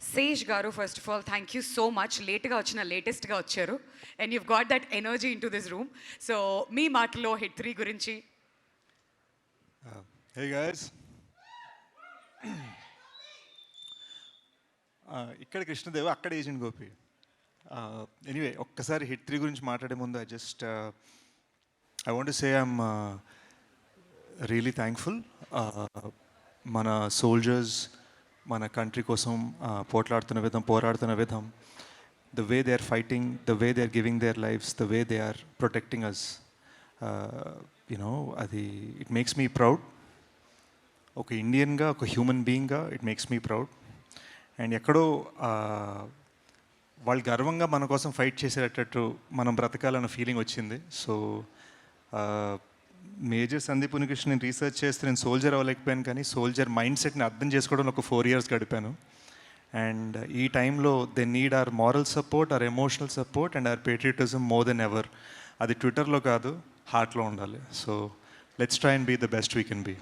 Sage Garu, first of all, thank you so much. Late ga vachina, latest ga vacharu. And you've got that energy into this room. So, me matlo hit 3 gurinchi. Hey guys, ఇక్కడ కృష్ణదేవ్ అక్కడ agent Gopi. Anyway ఒక్కసారి hit 3 గురించి మాట్లాడే ముందు I want say I'm really thankful. మన soldiers మన country కోసం పోరాడుతున్న విధం, the way they are fighting, the way they are giving their lives, the way they are protecting us, అది ఇట్ మేక్స్ మీ ప్రౌడ్. ఒక ఇండియన్గా, ఒక హ్యూమన్ బీయింగ్గా it makes me proud. And ఎక్కడో వాళ్ళు గర్వంగా మన కోసం ఫైట్ చేసేటట్టు మనం బ్రతకాలన్న ఫీలింగ్ వచ్చింది. సో మేజర్ సందీప్ ఉనికృష్ణ నేను రీసెర్చ్ చేస్తే నేను సోల్జర్ అవ్వలేకపోయాను, కానీ సోల్జర్ మైండ్ సెట్ని అర్థం చేసుకోవడంలో ఒక 4 years గడిపాను. అండ్ ఈ టైంలో they need our moral support, our emotional support and our patriotism more than ever. అది ట్విట్టర్లో కాదు, హార్ట్లో ఉండాలి. So let's try and be the best we can be.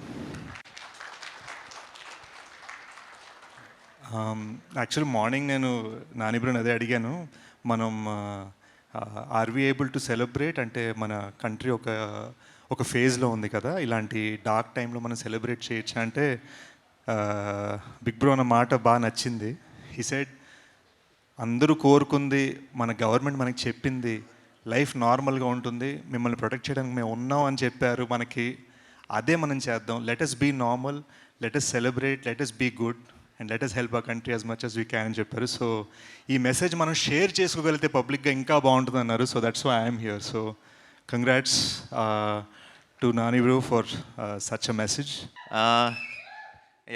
Actually morning నేను నానిబ్రోని అదే అడిగాను, మనం are we able to celebrate, అంటే మన కంట్రీ ఒక ఫేజ్లో ఉంది కదా, ఇలాంటి డార్క్ టైంలో మనం సెలబ్రేట్ చేయొచ్చా అంటే బిగ్ బ్రో అన్న మాట బాగా నచ్చింది. హీ సెడ్ అందరూ కోరుకుంది, మన గవర్నమెంట్ మనకి చెప్పింది లైఫ్ నార్మల్గా ఉంటుంది, మిమ్మల్ని ప్రొటెక్ట్ చేయడానికి మేము ఉన్నాం అని చెప్పారు మనకి, అదే మనం చేద్దాం. Let us be normal, let us celebrate, let us be good and let us help our country as much as we can అని చెప్పారు. సో ఈ మెసేజ్ మనం షేర్ చేసుకోగలిగితే పబ్లిక్గా ఇంకా బాగుంటుంది అన్నారు. So that's why I'm here. So congrats to Nani bro for such a message.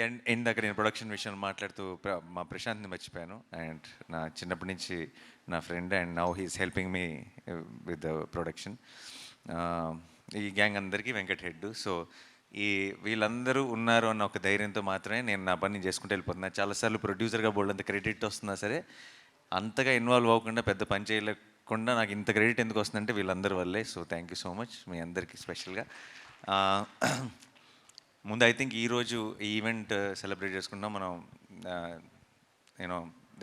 And ఇందాక నేను ప్రొడక్షన్ విషయంలో మాట్లాడుతూ మా ప్రశాంత్ని మర్చిపోయాను. అండ్ నా చిన్నప్పటి నుంచి నా friend, and now he's helping me with the production. ఈ గ్యాంగ్ అందరికీ వెంకట్ హెడ్. సో వీళ్ళందరూ ఉన్నారు అన్న ఒక ధైర్యంతో మాత్రమే నేను నా పని చేసుకుంటూ వెళ్ళిపోతున్నాను. చాలాసార్లు ప్రొడ్యూసర్గా బోల్డ్ క్రెడిట్ వస్తున్నా సరే అంతగా ఇన్వాల్వ్ అవ్వకుండా, పెద్ద పని చేయలేకుండా నాకు ఇంత క్రెడిట్ ఎందుకు వస్తుందంటే వీళ్ళందరి వల్లే. So thank you so much మీ అందరికీ స్పెషల్గా. ముందు ఐ థింక్ ఈరోజు ఈ ఈవెంట్ సెలబ్రేట్ చేసుకుంటాం మనం.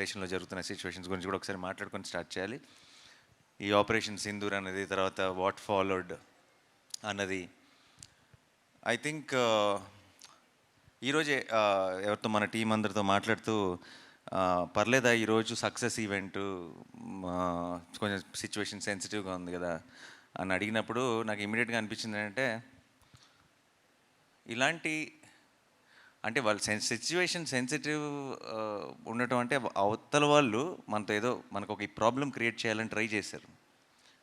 దేశంలో జరుగుతున్న సిచ్యువేషన్స్ గురించి కూడా ఒకసారి మాట్లాడుకొని స్టార్ట్ చేయాలి. ఈ ఆపరేషన్ సింధూర్ అనేది, తర్వాత వాట్ ఫాలోడ్ అన్నది, ఐ థింక్ ఈరోజే ఎవరితో మన టీం అందరితో మాట్లాడుతూ పర్లేదా ఈరోజు సక్సెస్ ఈవెంటు, కొంచెం సిచ్యువేషన్ సెన్సిటివ్గా ఉంది కదా అని అడిగినప్పుడు నాకు ఇమీడియట్గా అనిపించింది ఏంటంటే, ఇలాంటి అంటే వాళ్ళు సిచ్యువేషన్ సెన్సిటివ్ ఉండటం అంటే అవతల వాళ్ళు మనతో ఏదో మనకు ఒక ప్రాబ్లం క్రియేట్ చేయాలని ట్రై చేశారు.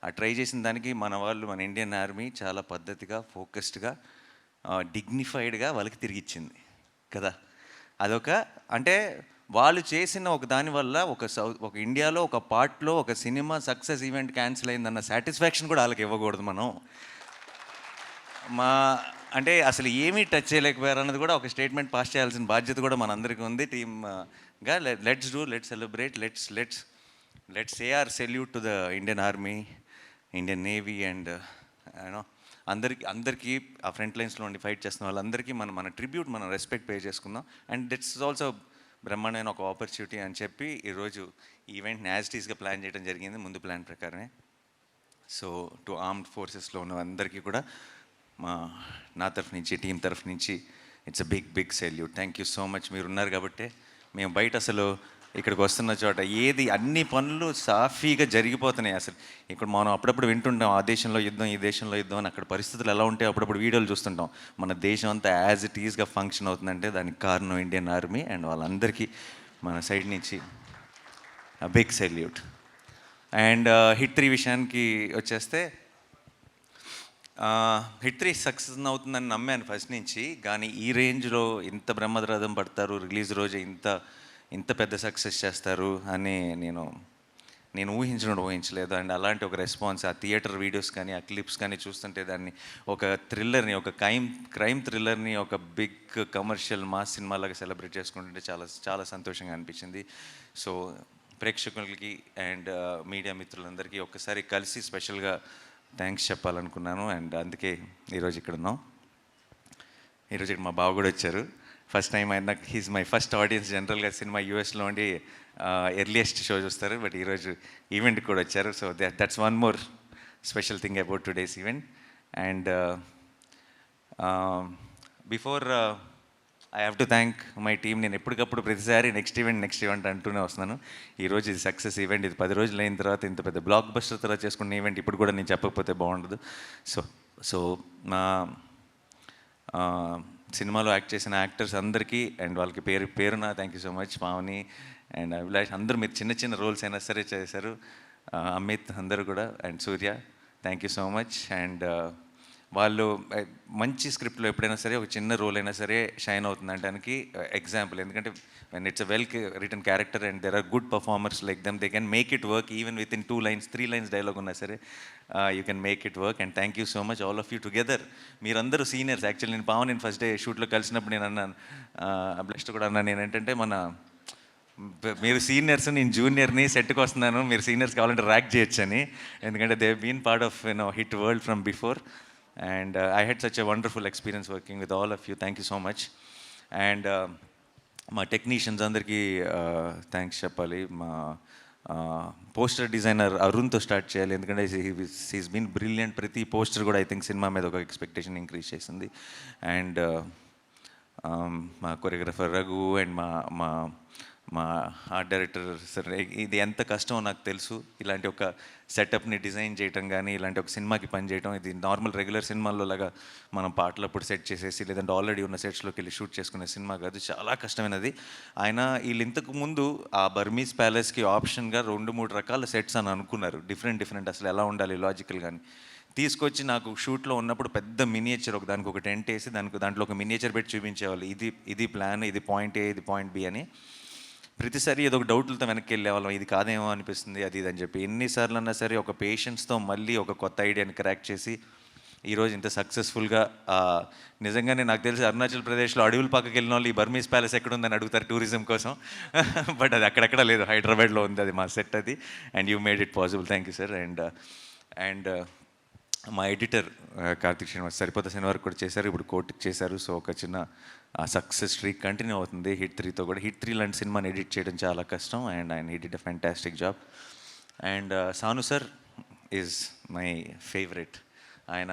ఆ ట్రై చేసిన దానికి మన వాళ్ళు, మన ఇండియన్ ఆర్మీ చాలా పద్ధతిగా, ఫోకస్డ్గా, డిగ్నిఫైడ్గా వాళ్ళకి తిరిగి ఇచ్చింది కదా. అదొక అంటే వాళ్ళు చేసిన ఒక దానివల్ల ఒక ఇండియాలో ఒక పార్ట్లో ఒక సినిమా సక్సెస్ ఈవెంట్ క్యాన్సిల్ అయిందన్న సాటిస్ఫాక్షన్ కూడా వాళ్ళకి ఇవ్వకూడదు మనం. అంటే అసలు ఏమీ టచ్ చేయలేకపోయారు అన్నది కూడా ఒక స్టేట్మెంట్ పాస్ చేయాల్సిన బాధ్యత కూడా మనందరికీ ఉంది టీమ్గా. Let's celebrate, let's say or salute to the Indian army, Indian navy and అందరికీ ఆ ఫ్రంట్ లైన్స్లో ఉండి ఫైట్ చేస్తున్న వాళ్ళందరికీ మన ట్రిబ్యూట్, మనం రెస్పెక్ట్ పే చేసుకుందాం. అండ్ దిట్స్ ఆల్సో బ్రహ్మాండమైన ఒక ఆపర్చునిటీ అని చెప్పి ఈరోజు ఈవెంట్ని యాజ్ ఇట్ ఈస్గా ప్లాన్ చేయడం జరిగింది, ముందు ప్లాన్ ప్రకారమే. సో టు ఆర్మ్డ్ ఫోర్సెస్లో ఉన్న అందరికీ కూడా నా తరఫు నుంచి, టీం తరఫు నుంచి it's a big salute. Thank you so much. మీరు ఉన్నారు కాబట్టి మేము బయట అసలు ఇక్కడికి వస్తున్న చోట అన్ని పనులు సాఫీగా జరిగిపోతున్నాయి. అసలు ఇక్కడ మనం అప్పుడప్పుడు వింటుంటాం ఆ దేశంలో యుద్ధం, ఈ దేశంలో యుద్ధం అని. అక్కడ పరిస్థితులు ఎలా ఉంటాయి అప్పుడప్పుడు వీడియోలు చూస్తుంటాం. మన దేశం అంతా యాజ్ ఇట్ ఈస్గా ఫంక్షన్ అవుతుందంటే దానికి కారణం ఇండియన్ ఆర్మీ. అండ్ వాళ్ళందరికీ మన సైడ్ నుంచి బిగ్ సెల్యూట్. అండ్ హిట్ 3 విషయానికి వచ్చేస్తే, హిట్ 3 సక్సెస్ అవుతుందని నమ్మాను ఫస్ట్ నుంచి. కానీ ఈ రేంజ్లో ఇంత బ్రహ్మరథం పడతారు, రిలీజ్ రోజు ఇంత పెద్ద సక్సెస్ చేస్తారు అని నేను ఊహించలేదు. అండ్ అలాంటి ఒక రెస్పాన్స్, ఆ థియేటర్ వీడియోస్ కానీ, ఆ క్లిప్స్ కానీ చూస్తుంటే దాన్ని ఒక థ్రిల్లర్ని, ఒక క్రైమ్ థ్రిల్లర్ని ఒక బిగ్ కమర్షియల్ మాస్ సినిమాలాగా సెలబ్రేట్ చేసుకుంటుంటే చాలా చాలా సంతోషంగా అనిపించింది. సో ప్రేక్షకులకి అండ్ మీడియా మిత్రులందరికీ ఒక్కసారి కలిసి స్పెషల్గా థ్యాంక్స్ చెప్పాలనుకున్నాను. అండ్ అందుకే ఈరోజు ఇక్కడ ఉన్నాం. ఈరోజు మా బావ కూడా వచ్చారు. ఫస్ట్ టైం ఆయన నాకు హీస్ మై ఫస్ట్ ఆడియన్స్. జనరల్గా సినిమా యూఎస్లో ఉండి ఎర్లియస్ట్ షో చూస్తారు, బట్ ఈరోజు ఈవెంట్కి కూడా వచ్చారు. So that's one more special thing about today's event. And before I have to thank my team. నేను ఎప్పటికప్పుడు ప్రతిసారి నెక్స్ట్ ఈవెంట్ అంటూనే వస్తున్నాను. ఈరోజు ఇది సక్సెస్ ఈవెంట్. ఇది 10 రోజులు అయిన తర్వాత ఇంత పెద్ద బ్లాక్ బస్టర్ తర్వాత చేసుకున్న ఈవెంట్ ఇప్పుడు కూడా నేను చెప్పకపోతే బాగుండదు. సో నా సినిమాలో యాక్ట్ చేసిన యాక్టర్స్ అందరికీ అండ్ వాళ్ళకి పేరున thank you so much. Pavani and Abhilash అందరూ మీరు చిన్న చిన్న రోల్స్ అయినా సరే చేశారు. అమిత్ అందరూ కూడా and Surya thank you so much. And వాళ్ళు మంచి స్క్రిప్ట్లో ఎప్పుడైనా సరే ఒక చిన్న రోల్ అయినా సరే షైన్ అవుతుంది అనడానికి ఎగ్జాంపుల్. ఎందుకంటే when it's a well written character and there are good performers like them, they can make it work even within 2 lines 3 lines dialogue ఉన్నా సరే you can make it work. And thank you so much all of you together. మీరందరూ seniors. Actually నేను Pawan first day షూట్లో కలిసినప్పుడు నేను అన్నాను, blessed కూడా అన్నాను, నేను ఏంటంటే మీరు సీనియర్స్, నేను జూనియర్ని, సెట్కి వస్తున్నాను, మీరు సీనియర్స్ కావాలంటే ర్యాక్ చేయొచ్చు అని. ఎందుకంటే they been part of hit world from before. And I had such a wonderful experience working with all of you. Thank you so much. And మా టెక్నీషియన్స్ అందరికీ థ్యాంక్స్ చెప్పాలి. మా పోస్టర్ డిజైనర్ అరుణ్తో స్టార్ట్ చేయాలి, ఎందుకంటే he's been brilliant. ప్రతి poster కూడా I think cinema మీద ఒక ఎక్స్పెక్టేషన్ ఇంక్రీజ్ చేసింది. అండ్ మా కొరియోగ్రఫర్ రఘు అండ్ మా మా ఆర్ట్ డైరెక్టర్ సార్. ఇది ఎంత కష్టమో నాకు తెలుసు. ఇలాంటి ఒక సెటప్ని డిజైన్ చేయటం కానీ, ఇలాంటి ఒక సినిమాకి పని చేయటం, ఇది నార్మల్ రెగ్యులర్ సినిమాల్లో లాగా మనం పాటలు అప్పుడు సెట్ చేసేసి లేదంటే ఆల్రెడీ ఉన్న సెట్స్లోకి వెళ్ళి షూట్ చేసుకునే సినిమా కాదు, చాలా కష్టమైనది. ఆయన వీళ్ళు ఇంతకు ముందు ఆ బర్మీస్ ప్యాలెస్కి ఆప్షన్గా 2-3 రకాల సెట్స్ అని అనుకున్నారు, డిఫరెంట్ అసలు ఎలా ఉండాలి లాజికల్ కానీ. తీసుకొచ్చి నాకు షూట్లో ఉన్నప్పుడు పెద్ద మినియేచర్ దానికి ఒక టెంట్ వేసి దాంట్లో ఒక మినియేచర్ పెట్టి చూపించేవాళ్ళు, ఇది ప్లాన్, ఇది పాయింట్ ఏ, ఇది పాయింట్ బి అని. ప్రతిసారి ఏదో ఒక డౌట్లతో వెనక్కి వెళ్ళేవాళ్ళం, ఇది కాదేమో అనిపిస్తుంది అది ఇది అని చెప్పి. ఎన్నిసార్లు అన్నా సరే ఒక పేషెన్స్తో మళ్ళీ ఒక కొత్త ఐడియాని క్రాక్ చేసి ఈరోజు ఇంత సక్సెస్ఫుల్గా. నిజంగానే నాకు తెలిసి అరుణాచల్ ప్రదేశ్లో అడవుల పక్కకి వెళ్ళిన వాళ్ళు ఈ బర్మీస్ ప్యాలెస్ ఎక్కడుందని అడుగుతారు టూరిజం కోసం, బట్ అది అక్కడెక్కడ లేదు, హైదరాబాద్లో ఉంది అది మా సెట్ అది. And you made it possible. Thank you sir. And మా ఎడిటర్ కార్తిక్ శ్రీనివాస్ సరిపోతే సినిమా వరకు కూడా చేశారు, ఇప్పుడు కోర్టుకి చేశారు. సో ఒక చిన్న సక్సెస్ స్ట్రీక్ కంటిన్యూ అవుతుంది హిట్ 3తో కూడా. హిట్ 3 లాంటి సినిమాని ఎడిట్ చేయడం చాలా కష్టం అండ్ ఆయన he did a fantastic job. And Sanu sir is my favourite. ఆయన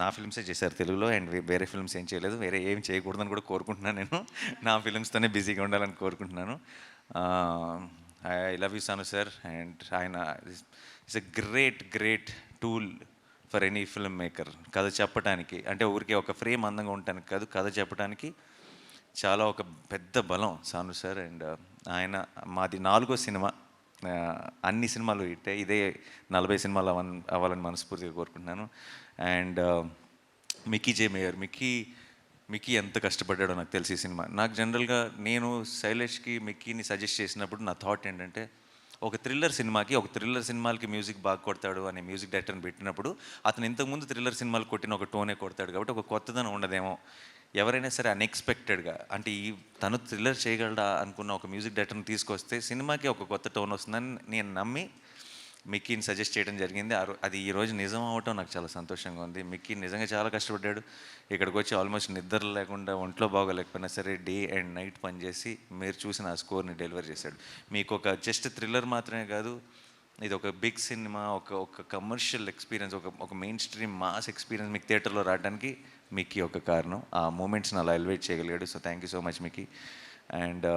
నా ఫిల్మ్సే చేశారు తెలుగులో అండ్ వేరే ఫిల్మ్స్ ఏం చేయలేదు, వేరే ఏం చేయకూడదని కూడా కోరుకుంటున్నాను. నేను నా ఫిల్మ్స్తోనే బిజీగా ఉండాలని కోరుకుంటున్నాను. I love you Sanu sir. And ఆయన it's a great tool for any film maker. కథ చెప్పడానికి అంటే ఊరికే ఒక ఫ్రేమ్ అందంగా ఉండటానికి కాదు, కథ చెప్పడానికి చాలా ఒక పెద్ద బలం సాను సార్. అండ్ ఆయన మాది 4వ సినిమా, అన్ని సినిమాలు ఇట్టే, ఇదే 40 సినిమాలు అవ్వాలని మనస్ఫూర్తిగా కోరుకుంటున్నాను. And Mickey J mayor, Mickey ఎంత కష్టపడ్డాడో నాకు తెలిసి ఈ సినిమా. నాకు జనరల్గా నేను శైలేష్కి మిక్కీని సజెస్ట్ చేసినప్పుడు నా థాట్ ఏంటంటే, ఒక థ్రిల్లర్ సినిమాలకి మ్యూజిక్ బాగా కొడతాడు అనే మ్యూజిక్ డైరెక్టర్ని పెట్టినప్పుడు అతను ఇంతకుముందు థ్రిల్లర్ సినిమాలు కొట్టిన ఒక టోనే కొడతాడు కాబట్టి ఒక కొత్తదనం ఉండదేమో. ఎవరైనా సరే అన్ఎక్స్పెక్టెడ్గా అంటే తను థ్రిల్లర్ చేయగలడా అనుకున్న ఒక మ్యూజిక్ డైరెక్టర్ని తీసుకొస్తే సినిమాకి ఒక కొత్త టోన్ వస్తుందని నేను నమ్మి మిక్కీని సజెస్ట్ చేయడం జరిగింది. అది ఈరోజు నిజం అవ్వటం నాకు చాలా సంతోషంగా ఉంది. మిక్కీ నిజంగా చాలా కష్టపడ్డాడు. ఇక్కడికి వచ్చి ఆల్మోస్ట్ నిద్ర లేకుండా, ఒంట్లో బాగోలేకపోయినా సరే డే అండ్ నైట్ పనిచేసి మీరు చూసిన ఆ స్కోర్ని డెలివర్ చేశాడు. మీకు ఒక జస్ట్ థ్రిల్లర్ మాత్రమే కాదు, ఇది ఒక బిగ్ సినిమా, ఒక కమర్షియల్ ఎక్స్పీరియన్స్, ఒక మెయిన్ స్ట్రీమ్ మాస్ ఎక్స్పీరియన్స్ మీకు థియేటర్లో రావడానికి మిక్కీ ఒక కారణం. ఆ మూమెంట్స్ని అలా ఎలివేట్ చేయగలిగాడు. So thank you so much Mickey. And